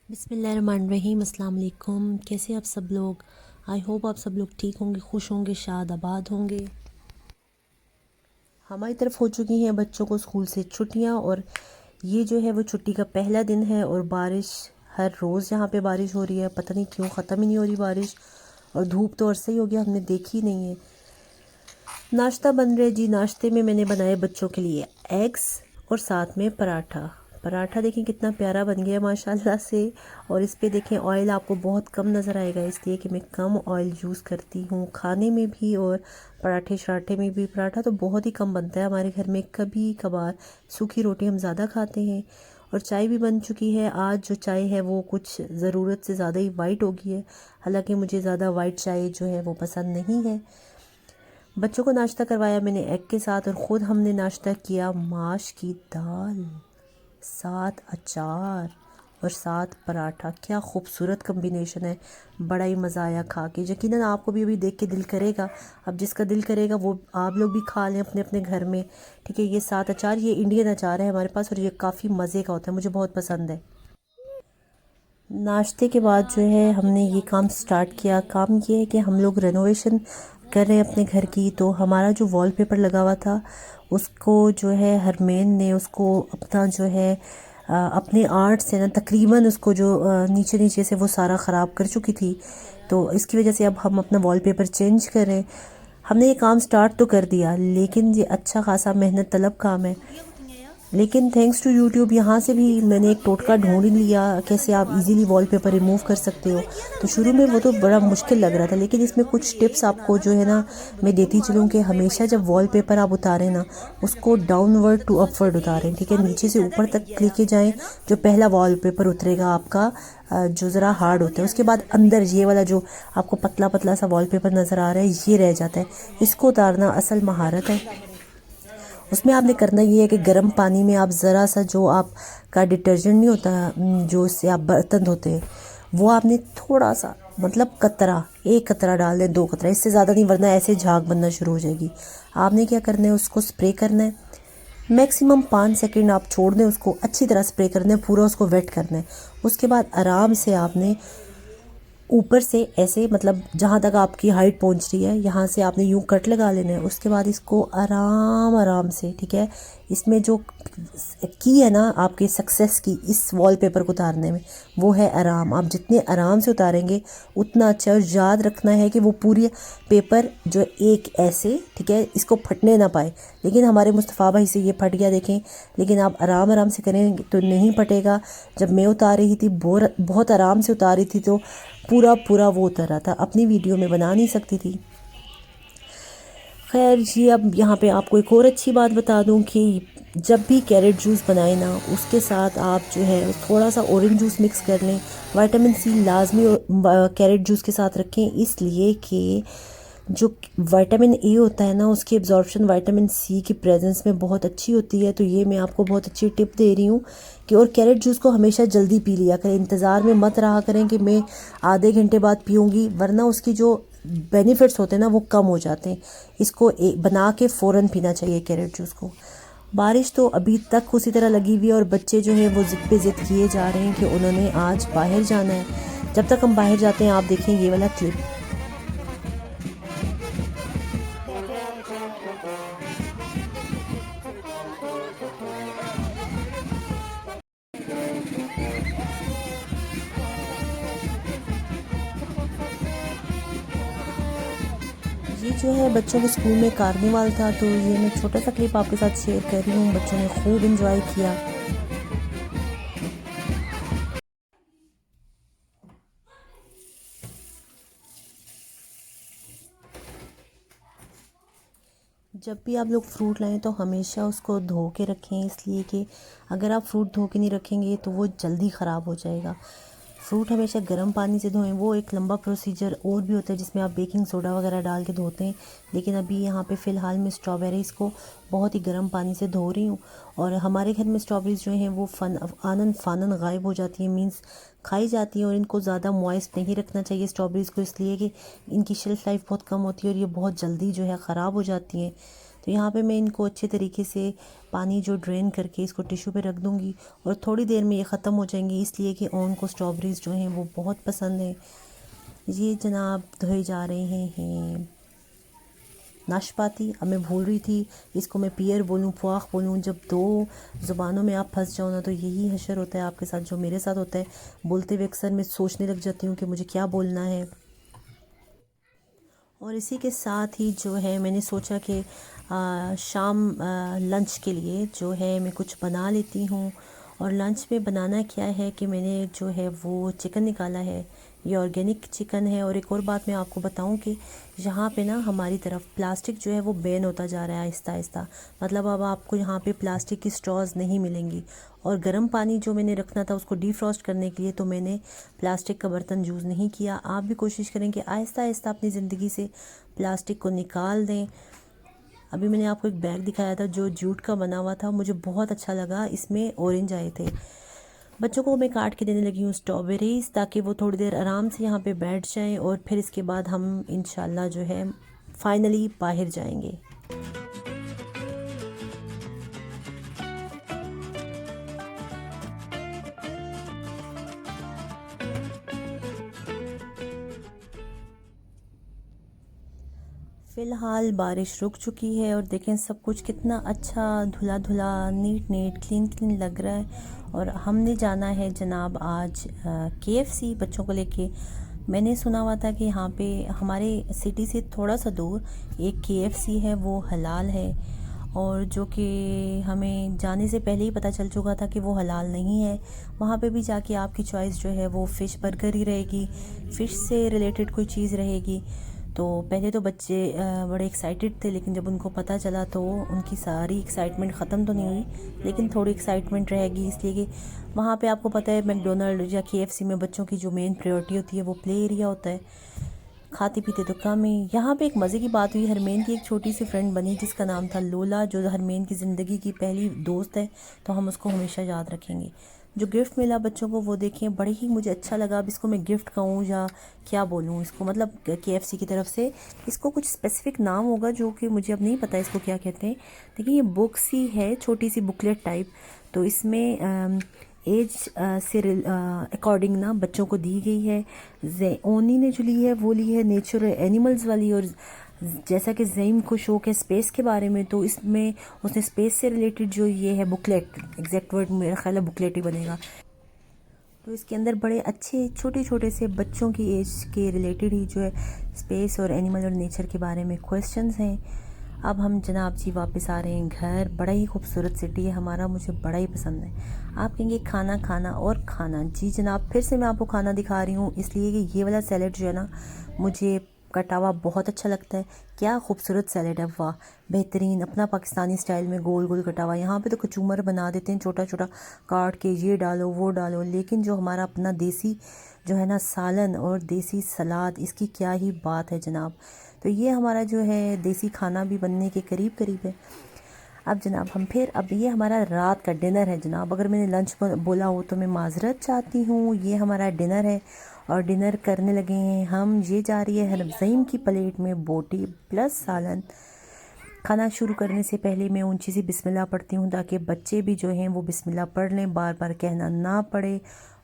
बिस्मिल्लाहिर्रहमानिर्रहीम अस्सलाम वालेकुम। कैसे आप सब लोग? आई होप आप सब लोग ठीक होंगे, खुश होंगे, शाद आबाद होंगे। हमारी तरफ हो चुकी हैं बच्चों को स्कूल से छुट्टियां और ये जो है वो छुट्टी का पहला दिन है और बारिश हर रोज़ यहाँ पे बारिश हो रही है। पता नहीं क्यों ख़त्म ही नहीं हो रही बारिश, और धूप तो अरसे ही हो गया हमने देखी नहीं है। नाश्ता बन रहे जी। नाश्ते में मैंने बनाए बच्चों के लिए एग्स और साथ में पराठा। पराठा देखें कितना प्यारा बन गया माशाल्लाह से। और इस पे देखें ऑयल आपको बहुत कम नज़र आएगा, इसलिए कि मैं कम ऑयल यूज़ करती हूँ खाने में भी और पराठे शराठे में भी। पराठा तो बहुत ही कम बनता है हमारे घर में, कभी कभार सूखी रोटी हम ज़्यादा खाते हैं। और चाय भी बन चुकी है। आज जो चाय है वो कुछ ज़रूरत से ज़्यादा ही वाइट हो गई है, हालांकि मुझे ज़्यादा वाइट चाय जो है वो पसंद नहीं है। बच्चों को नाश्ता करवाया मैंने एग के साथ, और ख़ुद हमने नाश्ता किया माश की दाल, साथ अचार और साथ पराठा। क्या खूबसूरत कम्बिनेशन है, बड़ा ही मज़ा आया खा के। यकीनन आपको भी अभी देख के दिल करेगा। अब जिसका दिल करेगा वो आप लोग भी खा लें अपने अपने घर में, ठीक है। ये साथ अचार, ये इंडियन अचार है हमारे पास और ये काफ़ी मज़े का होता है, मुझे बहुत पसंद है। नाश्ते के बाद जो है हमने ये काम स्टार्ट किया। काम ये है कि हम लोग रेनोवेशन कर रहे हैं अपने घर की। तो हमारा जो वॉलपेपर लगा हुआ था उसको जो है हरमेन ने उसको अपना जो है अपने आर्ट से ना तकरीबन उसको जो नीचे नीचे से वो सारा ख़राब कर चुकी थी। तो इसकी वजह से अब हम अपना वॉलपेपर चेंज कर रहे हैं। हमने ये काम स्टार्ट तो कर दिया, लेकिन ये अच्छा खासा मेहनत तलब काम है। लेकिन थैंक्स टू यूट्यूब यहाँ से भी मैंने एक टोटका ढूंढ लिया कैसे आप इजीली वॉलपेपर रिमूव कर सकते हो। तो शुरू में वो तो बड़ा मुश्किल लग रहा था, लेकिन इसमें कुछ टिप्स आपको जो है ना मैं देती चलूँ कि हमेशा जब वॉलपेपर आप उतारें ना उसको डाउनवर्ड टू अपवर्ड उतारें, ठीक है। नीचे से ऊपर तक लेके जाएं। जो पहला वॉलपेपर उतरेगा आपका जो ज़रा हार्ड होता है, उसके बाद अंदर ये वाला जो आपको पतला पतला सा वॉलपेपर नज़र आ रहा है ये रह जाता है। इसको उतारना असल महारत है। उसमें आपने करना ये है कि गर्म पानी में आप ज़रा सा जो आपका डिटर्जेंट नहीं होता जो इससे आप बर्तन धोते हैं, वो आपने थोड़ा सा मतलब कतरा, एक कतरा डाल दें, 2 कतरा, इससे ज़्यादा नहीं, वरना ऐसे झाग बनना शुरू हो जाएगी। आपने क्या करना है, उसको स्प्रे करना है। मैक्सिमम 5 सेकंड आप छोड़ दें, उसको अच्छी तरह स्प्रे करना है, पूरा उसको वेट करना है। उसके बाद आराम से आपने ऊपर से ऐसे मतलब जहाँ तक आपकी हाइट पहुँच रही है यहाँ से आपने यूँ कट लगा लेना है। उसके बाद इसको आराम आराम से, ठीक है। इसमें जो की है ना आपके सक्सेस की इस वॉलपेपर को उतारने में, वो है आराम। आप जितने आराम से उतारेंगे उतना अच्छा। और याद रखना है कि वो पूरी पेपर जो एक ऐसे, ठीक है, इसको फटने ना पाए। लेकिन हमारे मुस्तफ़ा भाई से ये फट गया देखें। लेकिन आप आराम आराम से करेंगे तो नहीं फटेगा। जब मैं उतार रही थी बहुत आराम से उतार रही थी तो पूरा पूरा वो उतर रहा था, अपनी वीडियो में बना नहीं सकती थी। खैर जी, अब यहाँ पे आपको एक और अच्छी बात बता दूँ कि जब भी कैरेट जूस बनाए ना उसके साथ आप जो है थोड़ा सा ऑरेंज जूस मिक्स कर लें। विटामिन सी लाजमी कैरेट जूस के साथ रखें, इसलिए कि जो विटामिन ए होता है ना उसकी एब्जॉर्प्शन विटामिन सी की प्रेजेंस में बहुत अच्छी होती है। तो ये मैं आपको बहुत अच्छी टिप दे रही हूँ कि और कैरेट जूस को हमेशा जल्दी पी लिया करें, इंतज़ार में मत रहा करें कि मैं आधे घंटे बाद पीऊँगी, वरना उसकी जो बेनिफिट्स होते हैं ना वो कम हो जाते हैं। इसको बना के फ़ौरन पीना चाहिए कैरेट जूस को। बारिश तो अभी तक उसी तरह लगी हुई है और बच्चे जो हैं वो ज़िद पे ज़िद किए जा रहे हैं कि उन्होंने आज बाहर जाना है। जब तक हम बाहर जाते हैं आप देखें ये वाला क्लिप। ये जो है बच्चों के स्कूल में कार्निवाल था, तो ये मैं छोटा सा क्लिप आपके साथ शेयर कर रही हूँ। बच्चों ने खूब इंजॉय किया। जब भी आप लोग फ्रूट लाएं तो हमेशा उसको धो के रखें, इसलिए कि अगर आप फ्रूट धो के नहीं रखेंगे तो वो जल्दी ख़राब हो जाएगा। फ्रूट हमेशा गर्म पानी से धोएं। वो एक लंबा प्रोसीजर और भी होता है जिसमें आप बेकिंग सोडा वगैरह डाल के धोते हैं, लेकिन अभी यहाँ पे फ़िलहाल मैं स्ट्रॉबेरीज़ को बहुत ही गर्म पानी से धो रही हूँ। और हमारे घर में स्ट्रॉबेरीज़ जो हैं वो आनन फानन गायब हो जाती हैं, मीन्स खाई जाती हैं। और इनको ज़्यादा मॉइस्ट नहीं रखना चाहिए स्ट्रॉबेरीज़ को, इसलिए कि इनकी शेल्फ़ लाइफ बहुत कम होती है और ये बहुत जल्दी जो है ख़राब हो जाती हैं। तो यहाँ पे मैं इनको अच्छे तरीके से पानी जो ड्रेन करके इसको टिश्यू पे रख दूँगी और थोड़ी देर में ये ख़त्म हो जाएंगी, इसलिए कि ओन को स्ट्रॉबेरीज़ जो हैं वो बहुत पसंद है। ये जनाब धोए जा रहे हैं नाशपाती। अब मैं भूल रही थी इसको मैं पियर बोलूँ फ़्वाक बोलूँ। जब दो ज़ुबानों में आप फंस जाओ ना तो यही हशर होता है आपके साथ, जो मेरे साथ होता है। बोलते हुए अक्सर मैं सोचने लग जाती हूँ कि मुझे क्या बोलना है। और इसी के साथ ही जो है मैंने सोचा कि शाम लंच के लिए जो है मैं कुछ बना लेती हूँ। और लंच में बनाना क्या है कि मैंने जो है वो चिकन निकाला है, ये ऑर्गेनिक चिकन है। और एक और बात मैं आपको बताऊं कि यहाँ पे ना हमारी तरफ प्लास्टिक जो है वो बैन होता जा रहा है आहिस्ता आहिस्ता। मतलब अब आपको यहाँ पे प्लास्टिक की स्ट्रॉज नहीं मिलेंगी। और गर्म पानी जो मैंने रखना था उसको डीफ्रॉस्ट करने के लिए तो मैंने प्लास्टिक का बर्तन यूज़ नहीं किया। आप भी कोशिश करें कि आहिस्ता आहिस्ता अपनी ज़िंदगी से प्लास्टिक को निकाल दें। अभी मैंने आपको एक बैग दिखाया था जो जूट का बना हुआ था, मुझे बहुत अच्छा लगा, इसमें ऑरेंज आए थे। बच्चों को मैं काट के देने लगी हूँ स्ट्रॉबेरीज़ ताकि वो थोड़ी देर आराम से यहाँ पे बैठ जाएं और फिर इसके बाद हम इंशाल्लाह जो है फाइनली बाहर जाएंगे। फ़िलहाल बारिश रुक चुकी है और देखें सब कुछ कितना अच्छा धुला धुला नीट नीट क्लीन क्लीन लग रहा है। और हमने जाना है जनाब आज KFC बच्चों को लेके। मैंने सुना हुआ था कि यहाँ पे हमारे सिटी से थोड़ा सा दूर एक KFC है, वो हलाल है। और जो कि हमें जाने से पहले ही पता चल चुका था कि वो हलाल नहीं है। वहाँ पे भी जाके आपकी चॉइस जो है वो फ़िश बर्गर ही रहेगी, फ़िश से रिलेटेड कोई चीज़ रहेगी। तो पहले तो बच्चे बड़े एक्साइटेड थे, लेकिन जब उनको पता चला तो उनकी सारी एक्साइटमेंट ख़त्म तो नहीं हुई, लेकिन थोड़ी एक्साइटमेंट रहेगी। इसलिए कि वहाँ पे आपको पता है मैकडोनल्ड या KFC में बच्चों की जो मेन प्रायोरिटी होती है वो प्ले एरिया होता है, खाते पीते तो कम ही। यहाँ पे एक मज़े की बात हुई, हरमेन की एक छोटी सी फ्रेंड बनी जिसका नाम था लोला, जो हरमेन की ज़िंदगी की पहली दोस्त है, तो हम उसको हमेशा याद रखेंगे। जो गिफ्ट मिला बच्चों को वो देखें, बड़े ही मुझे अच्छा लगा। अब इसको मैं गिफ्ट कहूँ या क्या बोलूँ इसको, मतलब KFC की तरफ से इसको कुछ स्पेसिफिक नाम होगा जो कि मुझे अब नहीं पता इसको क्या कहते हैं। देखिए ये बुक सी है, छोटी सी बुकलेट टाइप, तो इसमें एज से अकॉर्डिंग ना बच्चों को दी गई है। ओनी ने जो ली है वो ली है नेचर एनिमल्स वाली। और जैसा कि ज़ईम को शौक है स्पेस के बारे में, तो इसमें उसने स्पेस से रिलेटेड जो ये है बुकलेट, एग्जैक्ट वर्ड मेरा ख्याल है बुकलेट ही बनेगा, तो इसके अंदर बड़े अच्छे छोटे छोटे से बच्चों की एज के रिलेटेड ही जो है स्पेस और एनिमल और नेचर के बारे में क्वेश्चंस हैं। अब हम जनाब जी वापस आ रहे हैं घर। बड़ा ही खूबसूरत सिटी है हमारा, मुझे बड़ा ही पसंद है। आप कहेंगे खाना खाना और खाना, जी जनाब फिर से मैं आपको खाना दिखा रही हूँ, इसलिए कि ये वाला सैलेड जो है ना मुझे कटा हुआ बहुत अच्छा लगता है। क्या खूबसूरत सैलेड है, वाह बेहतरीन, अपना पाकिस्तानी स्टाइल में गोल गोल कटा हुआ। यहाँ पे तो कचूमर बना देते हैं छोटा छोटा काट के, ये डालो वो डालो, लेकिन जो हमारा अपना देसी जो है ना सालन और देसी सलाद, इसकी क्या ही बात है जनाब। तो ये हमारा जो है देसी खाना भी बनने के करीब करीब है। अब जनाब हम फिर, अब ये हमारा रात का डिनर है जनाब, अगर मैंने लंच बोला हो तो मैं माजरत चाहती हूँ। ये हमारा डिनर है और डिनर करने लगे हैं हम। ये जा रही है ज़ईम की प्लेट में बोटी प्लस सालन। खाना शुरू करने से पहले मैं ऊंची सी बिस्मिल्लाह पढ़ती हूँ ताकि बच्चे भी जो हैं वो बिस्मिल्लाह पढ़ लें, बार बार कहना ना पड़े।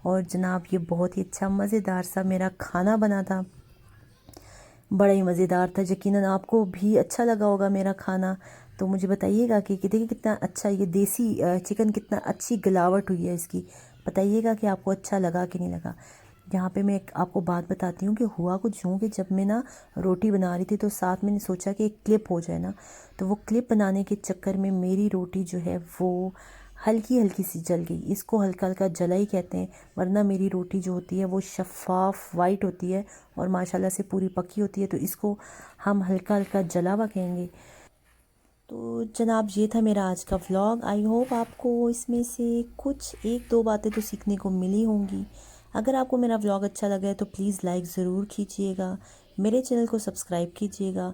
और जनाब ये बहुत ही अच्छा मज़ेदार सा मेरा खाना बना था, बड़ा ही मज़ेदार था। यकीनन आपको भी अच्छा लगा होगा मेरा खाना। तो मुझे बताइएगा कि देखिए कितना अच्छा ये देसी चिकन, कितना अच्छी गलावट हुई है इसकी। बताइएगा कि आपको अच्छा लगा कि नहीं लगा। यहाँ पे मैं एक आपको बात बताती हूँ कि हुआ कुछ यूँ कि जब मैं ना रोटी बना रही थी तो साथ मैंने सोचा कि एक क्लिप हो जाए ना, तो वो क्लिप बनाने के चक्कर में मेरी रोटी जो है वो हल्की हल्की सी जल गई। इसको हल्का हल्का जला ही कहते हैं, वरना मेरी रोटी जो होती है वो शफ़ाफ़ वाइट होती है और माशाल्लाह से पूरी पकी होती है, तो इसको हम हल्का हल्का जला हुआ कहेंगे। तो जनाब ये था मेरा आज का व्लॉग। आई होप आपको इसमें से कुछ एक दो बातें तो सीखने को मिली होंगी। अगर आपको मेरा व्लॉग अच्छा लगा है तो प्लीज़ लाइक ज़रूर कीजिएगा, मेरे चैनल को सब्सक्राइब कीजिएगा,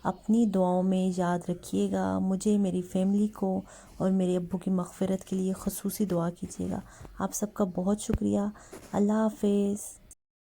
अपनी दुआओं में याद रखिएगा मुझे, मेरी फैमिली को और मेरे अब्बू की मग़फ़िरत के लिए ख़ुसूसी दुआ कीजिएगा। आप सबका बहुत शुक्रिया। अल्लाह हाफ़िज़।